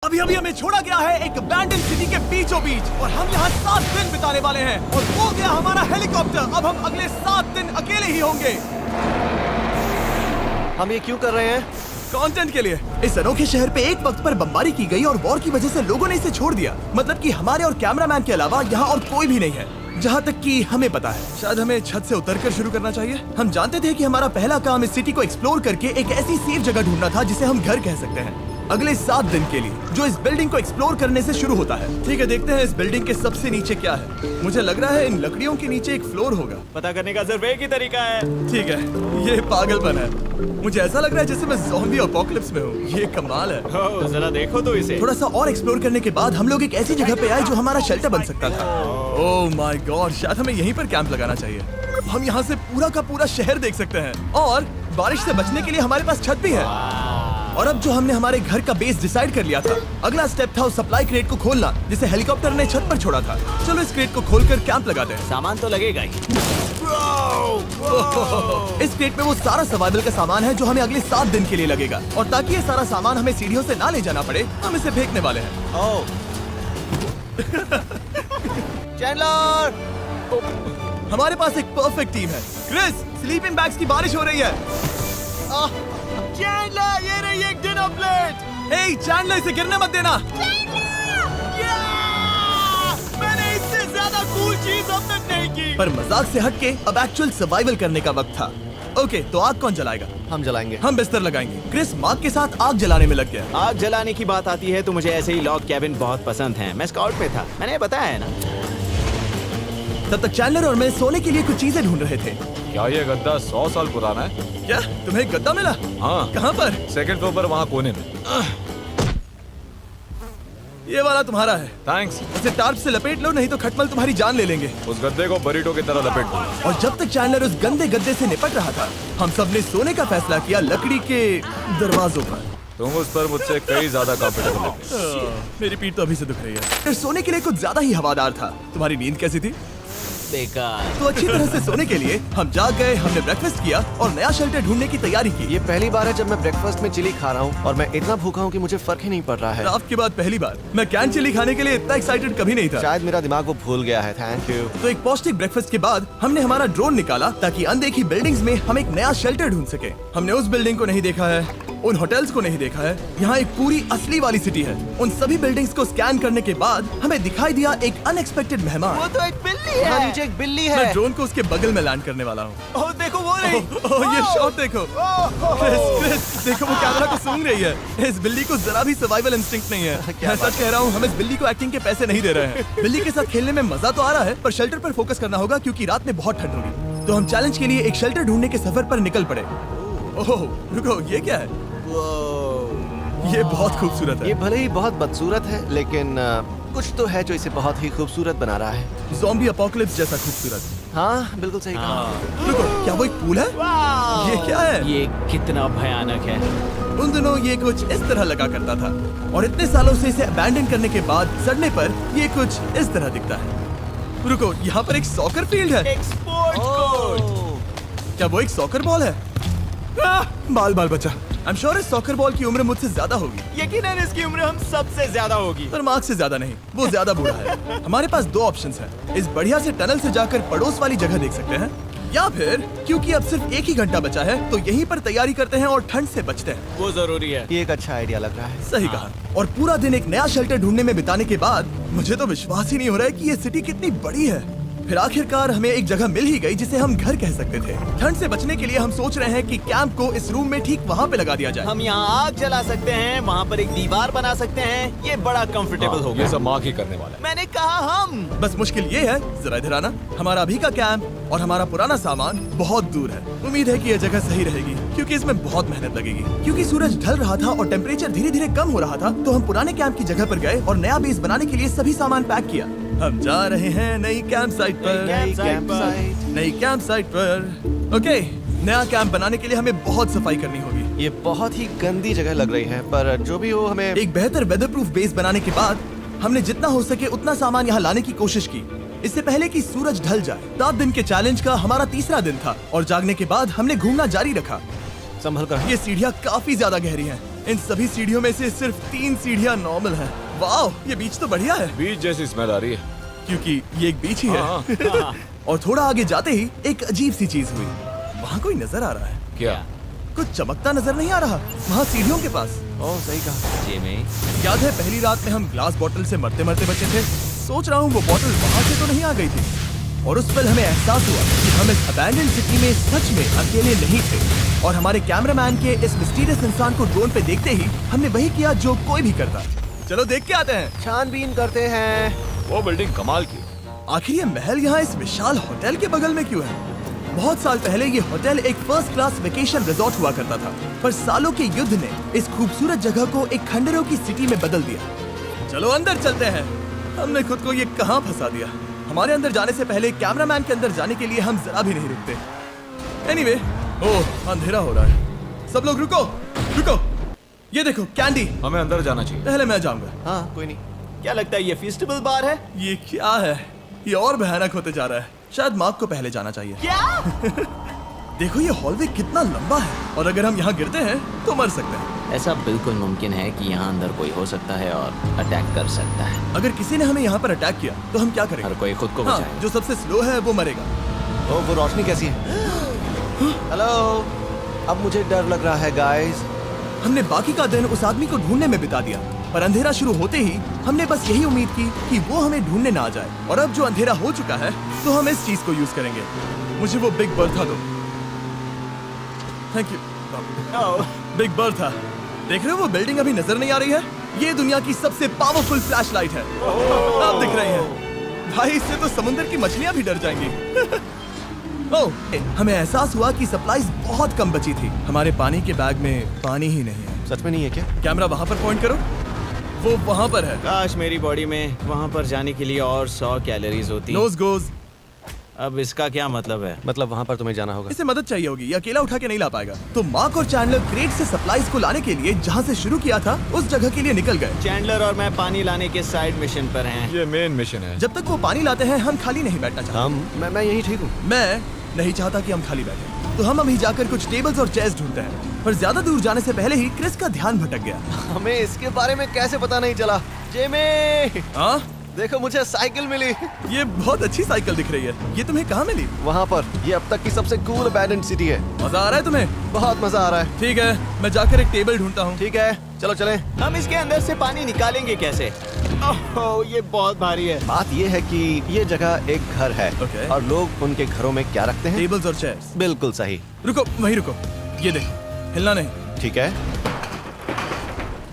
अभी अभी हमें छोड़ा गया है एक अबैंडन सिटी के बीचों बीच और हम यहाँ 7 दिन बिताने वाले हैं और वो गया हमारा हेलीकॉप्टर। अब हम अगले 7 दिन अकेले ही होंगे। हम ये क्यों कर रहे हैं? कंटेंट के लिए। इस अनोखे शहर पे एक वक्त पर बमबारी की गई और वॉर की वजह से लोगों ने इसे छोड़ दिया। मतलब कि हमारे और कैमरामैन के अलावा यहाँ और कोई भी नहीं है, जहाँ तक कि हमें पता है। शायद हमें छत से उतरकर शुरू करना चाहिए। हम जानते थे कि हमारा पहला काम इस सिटी को एक्सप्लोर करके एक ऐसी सेफ जगह ढूंढना था जिसे हम घर कह सकते हैं, अगले 7 दिन के लिए, जो इस बिल्डिंग को एक्सप्लोर करने से शुरू होता है। ठीक है, देखते हैं इस बिल्डिंग के सबसे नीचे क्या है। मुझे लग रहा है इन लकड़ियों के नीचे एक फ्लोर होगा। पता करने का सिर्फ एक ही तरीका है। ठीक है, ये पागलपन है। मुझे ऐसा लग रहा है जैसे मैं ज़ॉम्बी अपोकलिप्स में हूँ। ये कमाल है। ओह, जरा देखो तो इसे। थोड़ा सा और एक्सप्लोर करने के बाद हम लोग एक ऐसी जगह पे आए जो हमारा शेल्टर बन सकता था। ओह माय गॉड, शायद हमें यहीं पर कैंप लगाना चाहिए। हम यहाँ से पूरा का पूरा शहर देख सकते हैं और बारिश से बचने के लिए हमारे पास छत भी है। और अब जो हमने हमारे घर का बेस डिसाइड कर लिया था, अगला स्टेप था उस सप्लाई क्रेट को खोलना जिसे हेलीकॉप्टर ने छत पर छोड़ा था। चलो इस क्रेट को खोलकर कैंप लगाते हैं। सामान तो लगेगा ही। इस क्रेट में वो सारा सर्वाइवल का सामान है जो हमें अगले 7 दिन के लिए लगेगा। और ताकि ये सारा सामान हमें सीढ़ियों से ना ले जाना पड़े, हम इसे फेंकने वाले हैं। ओह, चैंडलर! हमारे पास एक परफेक्ट टीम है। क्रिस, स्लीपिंग बैग्स की बारिश हो रही है। चैंडलर, ये रही एक डिनर प्लेट। हे चैंडलर, इसे गिरने मत देना। मैंने इससे ज्यादा कूल चीज अब तक नहीं की। पर मजाक से हटके अब एक्चुअल सर्वाइवल करने का वक्त था। ओके, तो आग कौन जलाएगा? हम जलाएंगे। हम बिस्तर लगाएंगे। क्रिस मार्क के साथ आग जलाने में लग गया। आग जलाने की बात आती है तो मुझे ऐसे ही लॉग कैबिन बहुत पसंद है। मैं स्काउट में था, मैंने बताया है ना। तब तक चैंडलर और मैं सोने के लिए कुछ चीजें ढूंढ रहे थे। क्या ये गद्दा 100 साल पुराना है? क्या तुम्हें एक गद्दा मिला? हाँ, कहाँ पर? सेकंड फ्लोर पर, वहाँ कोने में। ये वाला तुम्हारा है। थैंक्स। इसे टार्प से लपेट लो, नहीं तो खटमल तुम्हारी जान ले लेंगे। उस गद्दे को बरीटो की तरह लपेट दो। और जब तक चैंडलर उस गंदे गद्दे से निपट रहा था, हम सब ने सोने का फैसला किया लकड़ी के दरवाजों पर। तुम उस पर मुझसे कई ज्यादा कंफर्टेबल लगे। मेरी पीठ तो अभी से दुख रही है। फिर सोने के लिए कुछ ज्यादा ही हवादार था। तुम्हारी नींद कैसी थी? बेकार। तो अच्छी तरह से सोने के लिए हम जाग गए। हमने ब्रेकफास्ट किया और नया शेल्टर ढूंढने की तैयारी की। ये पहली बार है जब मैं ब्रेकफास्ट में चिली खा रहा हूँ और मैं इतना भूखा हूँ कि मुझे फर्क ही नहीं पड़ रहा है। रात के बाद पहली बार मैं कैन चिली खाने के लिए इतना एक्साइटेड कभी नहीं था। शायद मेरा दिमाग वो भूल गया है। Thank you. तो एक पौष्टिक ब्रेकफास्ट के बाद हमने हमारा ड्रोन निकाला ताकि अनदेखी बिल्डिंग्स में हम एक नया शेल्टर ढूंढ सके। हमने उस बिल्डिंग को नहीं देखा है, उन होटल्स को नहीं देखा है। यहाँ एक पूरी असली वाली सिटी है। उन सभी बिल्डिंग्स को स्कैन करने के बाद हमें दिखाई दिया एक अनएक्सपेक्टेड मेहमान। वो तो एक बिल्ली यहाँ है। नीचे एक बिल्ली मैं है। ड्रोन को उसके बगल में लैंड करने वाला हूँ। ओह, देखो वो रही। ओह, ये शॉट देखो। क्रिस, देखो वो कैमरा को सूंघ रही है। इस बिल्ली को जरा भी सर्वाइवल इंस्टिंक्ट नहीं है। क्या मैं सच कह रहा हूँ, हम इस बिल्ली को एक्टिंग के पैसे नहीं दे रहे हैं। बिल्ली के साथ खेलने में मजा तो आ रहा है, पर शेल्टर पर फोकस करना होगा क्योंकि रात में बहुत ठंड होगी। तो हम चैलेंज के लिए एक शेल्टर ढूंढने के सफर पर निकल पड़े। ओह रुको, ये क्या है? ये बहुत खूबसूरत है। ये भले ही बहुत बदसूरत है, लेकिन कुछ तो है जो इसे बहुत ही खूबसूरत बना रहा है। ज़ॉम्बी अपोकलिप्स जैसा खूबसूरत। हाँ, बिल्कुल सही कहा। रुको, क्या वो एक पूल है? ये क्या है? ये कितना भयानक है। उन दिनों ये कुछ इस तरह लगा करता था और इतने सालों से इसे अबैंडन करने के बाद सड़ने पर ये कुछ इस तरह दिखता है। रुको, यहाँ पर एक सॉकर फील्ड है। एक स्पोर्ट्स कोर्ट। क्या वो एक सॉकर बॉल है? बाल बाल बचा। I'm sure इस सॉकर बॉल की उम्र मुझसे ज्यादा होगी। यकीनन इसकी उम्र हम सबसे ज्यादा होगी। पर मार्क से ज्यादा नहीं, वो ज्यादा बूढ़ा है। हमारे पास 2 ऑप्शंस हैं। इस बढ़िया से टनल से जाकर पड़ोस वाली जगह देख सकते हैं, या फिर क्योंकि अब सिर्फ 1 ही घंटा बचा है तो यहीं पर तैयारी करते हैं और ठंड से बचते हैं। वो जरूरी है। ये एक अच्छा आइडिया लग रहा है। सही कहा। और पूरा दिन एक नया शेल्टर ढूंढने में बिताने के बाद मुझे तो विश्वास ही नहीं हो रहा है कि ये सिटी कितनी बड़ी है। फिर आखिरकार हमें एक जगह मिल ही गई जिसे हम घर कह सकते थे। ठंड से बचने के लिए हम सोच रहे हैं कि कैंप को इस रूम में ठीक वहाँ पे लगा दिया जाए। हम यहाँ आग जला सकते हैं, वहाँ पर एक दीवार बना सकते हैं। ये बड़ा कंफर्टेबल होगा। ये सब मार्क ही करने वाला है। मैंने कहा हम। बस मुश्किल ये है, जरा इधर आना, हमारा अभी का कैंप और हमारा पुराना सामान बहुत दूर है। उम्मीद है कि यह जगह सही रहेगी क्योंकि इसमें बहुत मेहनत लगेगी। क्योंकि सूरज ढल रहा था और टेम्परेचर धीरे धीरे कम हो रहा था, तो हम पुराने कैंप की जगह पर गए और नया बेस बनाने के लिए सभी सामान पैक किया। हम जा रहे हैं नई कैंप साइट पर। नई कैंप साइट पर। ओके, नया कैंप बनाने के लिए हमें बहुत सफाई करनी होगी। ये बहुत ही गंदी जगह लग रही है, पर जो भी हो हमें एक बेहतर वेदरप्रूफ बेस बनाने के बाद हमने जितना हो सके उतना सामान यहाँ लाने की कोशिश की, इससे पहले कि सूरज ढल जाए। 7 दिन के चैलेंज का हमारा तीसरा दिन था और जागने के बाद हमने घूमना जारी रखा। संभल कर। ये सीढ़ियाँ काफी ज्यादा गहरी हैं। इन सभी सीढ़ियों में से सिर्फ 3 सीढ़ियाँ नॉर्मल हैं। वाह, ये बीच तो बढ़िया है बीच जैसी स्मेल आ रही है। क्योंकि ये एक बीच ही है। हाँ। और थोड़ा आगे जाते ही एक अजीब सी चीज हुई। वहाँ कोई नजर आ रहा है। क्या? कुछ चमकता नजर नहीं आ रहा वहाँ सीढ़ियों के पास। ओह सही कहा। जिमी, याद है पहली रात में हम ग्लास बॉटल से मरते मरते बचे थे। सोच रहा हूँ वो बॉटल वहाँ से तो नहीं आ गई थी। और उस पल हमें एहसास हुआ कि हम इस अबैंडन सिटी में सच में अकेले नहीं थे। और हमारे कैमरामैन के इस मिस्टीरियस इंसान को ड्रोन पे देखते ही हमने वही किया जो कोई भी करता। चलो देख के आते हैं। छानबीन करते हैं। वो बिल्डिंग कमाल की। आखिर ये महल यहाँ इस विशाल होटल के बगल में क्यों है? बहुत साल पहले ये होटल एक फर्स्ट क्लास वेकेशन रिजॉर्ट हुआ करता था, पर सालों के युद्ध ने इस खूबसूरत जगह को एक खंडरों की सिटी में बदल दिया। चलो अंदर चलते हैं। हमने खुद को ये कहाँ फंसा दिया। हमारे अंदर जाने से पहले कैमरामैन के अंदर जाने के लिए हम जरा भी नहीं रुकते। एनीवे, ओह अंधेरा हो रहा है। सब लोग रुको, रुको। ये देखो कैंडी। हमें अंदर जाना चाहिए। पहले मैं जाऊंगा। हाँ कोई नहीं। क्या लगता है ये फेस्टिवल बार है? ये क्या है? ये और भयानक होते जा रहा है। शायद मार्क को पहले जाना चाहिए। क्या? देखो ये हॉलवे कितना लंबा है और अगर हम यहाँ गिरते हैं तो मर सकते हैं। ऐसा बिल्कुल मुमकिन है कि यहाँ अंदर कोई हो सकता है और अटैक कर सकता है। अगर किसी ने हमें यहाँ पर अटैक किया तो हम क्या हर करेंगे? कोई खुद को हाँ, बचाए। जो सबसे स्लो है वो मरेगा। ओह वो रोशनी कैसी है? हेलो। अब मुझे डर लग रहा है गाइस। हमने बाकी का दिन उस आदमी को ढूंढने में बिता दिया, पर अंधेरा शुरू होते ही हमने बस यही उम्मीद की कि वो हमें ढूंढने ना आ जाए। और अब जो अंधेरा हो चुका है तो हम इस चीज को यूज करेंगे। मुझे वो बिग बर्था दो। Thank you. Big Bertha. देख रहे हो वो बिल्डिंग अभी नजर नहीं आ रही है? ये दुनिया की सबसे पावरफुल फ्लैश लाइट है। आप दिख रही है भाई, इससे तो समुद्र की मछलियां भी डर जाएंगी। ओह, हमें एहसास हुआ कि सप्लाईज बहुत कम बची थी। हमारे पानी के बैग में पानी ही नहीं है। सच में नहीं है क्या? कैमरा वहाँ पर पॉइंट करो। वो वहाँ पर है। काश मेरी बॉडी में वहाँ पर जाने के लिए और 100 कैलोरीज होती। Nose goes. अब इसका क्या मतलब है? मतलब वहाँ पर तुम्हें जाना होगा। इसे मदद चाहिए होगी, ये अकेला उठा के नहीं ला पाएगा। तो मार्क और चैंडलर क्रेट से सप्लाईज को लाने के लिए जहाँ से शुरू किया था उस जगह के लिए निकल गए। चैंडलर और मैं पानी लाने के साइड मिशन पर हैं। ये मेन मिशन है। जब तक वो पानी लाते हैं हम खाली नहीं बैठना चाहते। मैं यही ठीक हूँ। मैं नहीं चाहता कि हम खाली बैठे, तो हम अभी जाकर कुछ टेबल्स और चेयर्स ढूंढते हैं। पर ज्यादा दूर जाने से पहले ही क्रिस का ध्यान भटक गया। हमें इसके बारे में कैसे पता नहीं चला? जेमी, हाँ, देखो मुझे साइकिल मिली। ये बहुत अच्छी साइकिल दिख रही है। ये तुम्हें कहाँ मिली? वहाँ पर। ये अब तक की सबसे कूल अबैंडन्ड सिटी है। मजा आ रहा है तुम्हें? बहुत मजा आ रहा है। ठीक है, मैं जाकर एक टेबल ढूंढता हूँ। ठीक है चलो चलें। हम इसके अंदर से पानी निकालेंगे कैसे? ओह, ये बहुत भारी है। बात ये है कि ये जगह एक घर है। Okay. और लोग उनके घरों में क्या रखते हैं? टेबल्स और चेयर्स। बिल्कुल सही। रुको, वहीं रुको। ये देखो, हिलना नहीं। ठीक है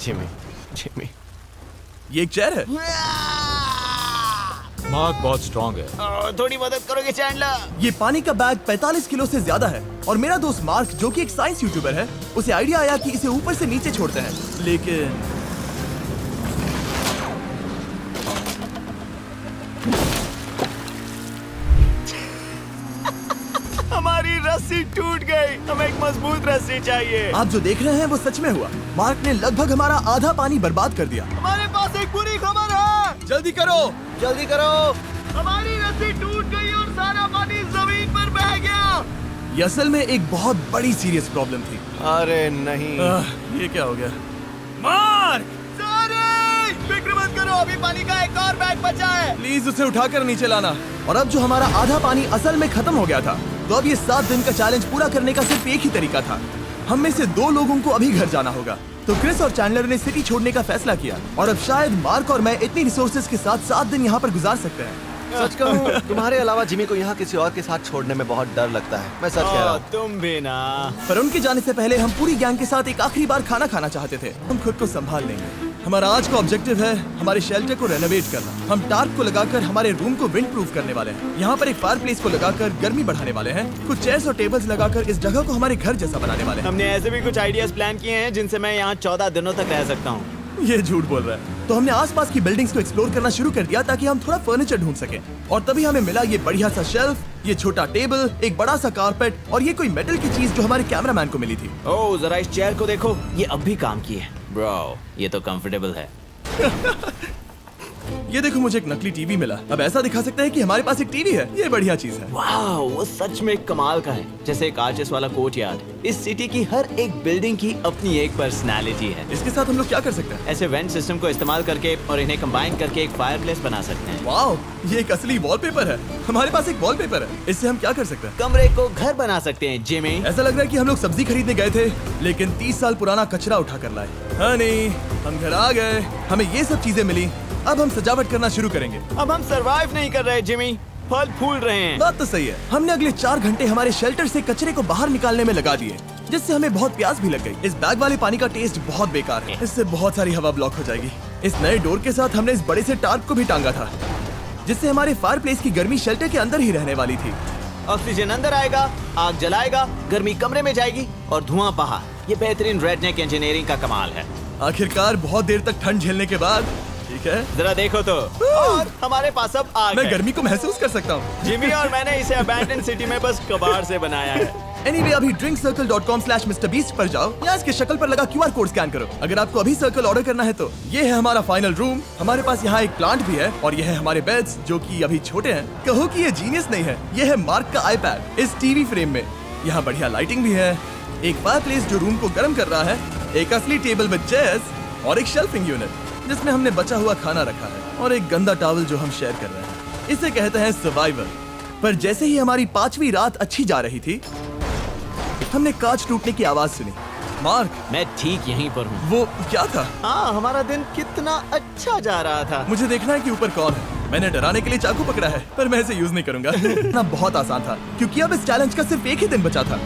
जिमी। जिमी ये एक चेयर है। मार्क बहुत स्ट्रांग है। थोड़ी मदद करोगे चैंडलर? ये पानी का बैग 45 किलो से ज्यादा है और मेरा दोस्त मार्क जो कि एक साइंस यूट्यूबर है, उसे आइडिया आया कि इसे ऊपर से नीचे छोड़ते हैं। लेकिन हमारी रस्सी टूट गई। हमें एक मजबूत रस्सी चाहिए। आप जो देख रहे हैं वो सच में हुआ। मार्क ने लगभग हमारा आधा पानी बर्बाद कर दिया। हमारे पास एक बुरी खबर है। जल्दी करो। जल्दी करो। हमारी रस्सी टूट गई और सारा पानी जमीन पर बह गया। ये असल में एक बहुत बड़ी सीरियस प्रॉब्लम थी। अरे नहीं। ये क्या हो गया? मार्क, फिक्र मत करो, अभी पानी का एक और बैग बचा है। प्लीज उसे उठाकर नीचे लाना। और अब जो हमारा आधा पानी असल में खत्म हो गया था, तो अब ये 7 दिन का चैलेंज पूरा करने का सिर्फ एक ही तरीका था। हम में से 2 लोगों को अभी घर जाना होगा। तो क्रिस और चैंडलर ने सिटी छोड़ने का फैसला किया और अब शायद मार्क और मैं इतनी रिसोर्सेज के साथ 7 दिन यहाँ पर गुजार सकते हैं। सच कहूँ तुम्हारे अलावा जिमी को यहाँ किसी और के साथ छोड़ने में बहुत डर लगता है। मैं सच कह रहा हूँ। तुम भी ना। पर उनके जाने से पहले हम पूरी गैंग के साथ एक आखिरी बार खाना खाना चाहते थे। हम खुद को संभाल लेंगे। हमारा आज का ऑब्जेक्टिव है हमारे शेल्टर को रेनोवेट करना। हम टार्प को लगाकर हमारे रूम को विंड प्रूफ करने वाले हैं। यहाँ पर एक फायर प्लेस को लगाकर गर्मी बढ़ाने वाले हैं। कुछ चेयर्स और टेबल्स लगाकर इस जगह को हमारे घर जैसा बनाने वाले हैं। हमने ऐसे भी कुछ आइडियाज प्लान किए हैं जिनसे मैं यहाँ 14 दिनों तक रह सकता हूँ। ये झूठ बोल रहा है। तो हमने आसपास की बिल्डिंग्स को एक्सप्लोर करना शुरू कर दिया ताकि हम थोड़ा फर्नीचर ढूंढ सकें। और तभी हमें मिला ये बढ़िया सा शेल्फ, ये छोटा टेबल, एक बड़ा सा कारपेट और ये कोई मेटल की चीज जो हमारे कैमरामैन को मिली थी। ओह, जरा इस चेयर को देखो, ये अब भी काम की है। ब्रो, ये तो कंफर्टेबल है। ये देखो, मुझे एक नकली टीवी मिला। अब ऐसा दिखा सकते हैं कि हमारे पास एक टीवी है। ये बढ़िया चीज है। वाह, वो सच में कमाल का है। जैसे एक आर्टिस्ट वाला कोर्ट यार्ड। इस सिटी की हर एक बिल्डिंग की अपनी एक पर्सनालिटी है। इसके साथ हम लोग क्या कर सकते हैं? ऐसे वेंट सिस्टम को इस्तेमाल करके और इन्हें कंबाइन करके एक फायरप्लेस बना सकते हैं। वाओ, ये एक असली वॉलपेपर है। हमारे पास एक वॉलपेपर है। इससे हम क्या कर सकते हैं? कमरे को घर बना सकते हैं जिमी। ऐसा लग रहा है कि हम लोग सब्जी खरीदने गए थे, लेकिन 30 साल पुराना कचरा उठा कर लाए। हाँ नहीं, हम घर आ गए, हमें ये सब चीजें मिली। अब हम सजावट करना शुरू करेंगे। अब हम सरवाइव नहीं कर रहे जिमी, फल फूल रहे हैं। बात तो सही है। हमने अगले 4 घंटे हमारे शेल्टर से कचरे को बाहर निकालने में लगा दिए, जिससे हमें बहुत प्यास भी लग गई। इस बैग वाले पानी का टेस्ट बहुत बेकार है। इससे बहुत सारी हवा ब्लॉक हो जाएगी। इस नए डोर के साथ हमने इस बड़े से टार्प को भी टांगा था, जिससे हमारे फायर प्लेस की गर्मी शेल्टर के अंदर ही रहने वाली थी। ऑक्सीजन अंदर आएगा, आग जलाएगा, गर्मी कमरे में जाएगी और धुआं बाहर। ये बेहतरीन रेडनेक इंजीनियरिंग का कमाल है। आखिरकार बहुत देर तक ठंड झेलने के बाद, ठीक है, जरा देखो तो, और हमारे पास अब आग मैं है। गर्मी को महसूस कर सकता हूँ। जिमी और मैंने इसे अबैंडन सिटी में बस कबाड़ से बनाया है। Anyway, अभी drinkcircle.com/MrBeast पर जाओ या इसके शक्ल पर लगा QR कोड स्कैन करो। अगर आपको अभी सर्कल ऑर्डर करना है तो ये है हमारा फाइनल रूम। हमारे पास यहाँ एक प्लांट भी है और ये है हमारे बेड्स, जो कि अभी छोटे हैं। कहो कि ये जीनियस नहीं है। ये है मार्क का आईपैड इस टीवी फ्रेम में। यहाँ बढ़िया लाइटिंग भी है, एक फायरप्लेस जो रूम को गर्म कर रहा है, एक असली टेबल विद चेयर्स और एक शेल्फिंग यूनिट जिसमें हमने बचा हुआ खाना रखा है, और एक गंदा टॉवल जो हम शेयर कर रहे हैं। इसे कहते हैं सर्वाइवल। पर जैसे ही हमारी 5वीं रात अच्छी जा रही थी, हमने कांच टूटने की आवाज सुनी। मार्क, मैं ठीक यहीं पर हूँ। वो क्या था? हाँ, हमारा दिन कितना अच्छा जा रहा था। मुझे देखना है कि ऊपर कौन है। मैंने डराने के लिए चाकू पकड़ा है, पर मैं इसे यूज नहीं करूंगा। ना बहुत आसान था, क्योंकि अब इस चैलेंज का सिर्फ एक ही दिन बचा था।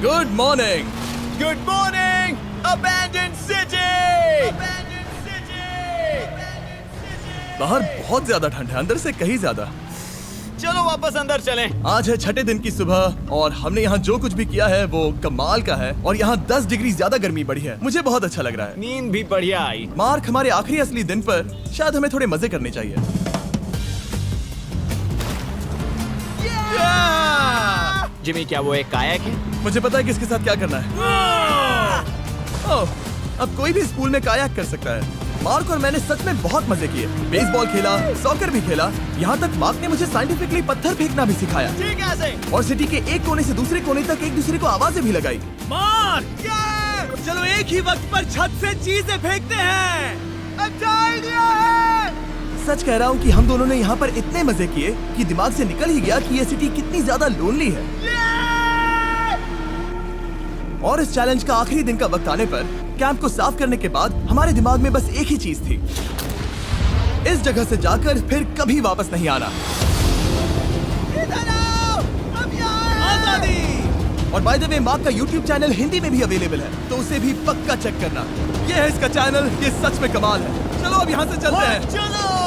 Good morning. Good morning, abandon city. बाहर बहुत ज्यादा ठंड है, अंदर से कहीं ज्यादा। चलो वापस अंदर चलें। आज है 6ठे दिन की सुबह और हमने यहाँ जो कुछ भी किया है वो कमाल का है, और यहाँ 10 डिग्री ज्यादा गर्मी बढ़ी है। मुझे बहुत अच्छा लग रहा है। नींद भी बढ़िया आई। मार्क, हमारे आखिरी असली दिन पर शायद हमें थोड़े मजे करने चाहिए। जिमी, क्या वो एक कायाक है? मुझे पता है किसके साथ क्या करना है। ओह, अब कोई भी इस पूल में कायाक कर सकता है। मार्क और मैंने सच में बहुत मजे किए। बेसबॉल खेला, सॉकर भी खेला, यहाँ तक मार्क ने मुझे साइंटिफिकली पत्थर फेंकना भी सिखाया। ठीक है ऐसे। और सिटी के एक कोने से दूसरे कोने तक एक दूसरे को आवाजें भी लगाई। मार्क, चलो एक ही वक्त पर छत से चीजें फेंकते हैं। अच्छा आइडिया है। सच कह रहा हूँ कि हम दोनों ने यहाँ पर इतने मजे किए कि दिमाग से निकल ही गया कि ये सिटी कितनी ज्यादा लोनली है। और इस चैलेंज का आखिरी दिन का वक्त आने पर कैंप को साफ करने के बाद हमारे दिमाग में बस एक ही चीज थी, इस जगह से जाकर फिर कभी वापस नहीं आना। आजादी। और बाय द वे, मार्क का YouTube चैनल हिंदी में भी अवेलेबल है, तो उसे भी पक्का चेक करना। ये है इसका चैनल, ये सच में कमाल है। चलो अब यहाँ से चलते हैं। चलो।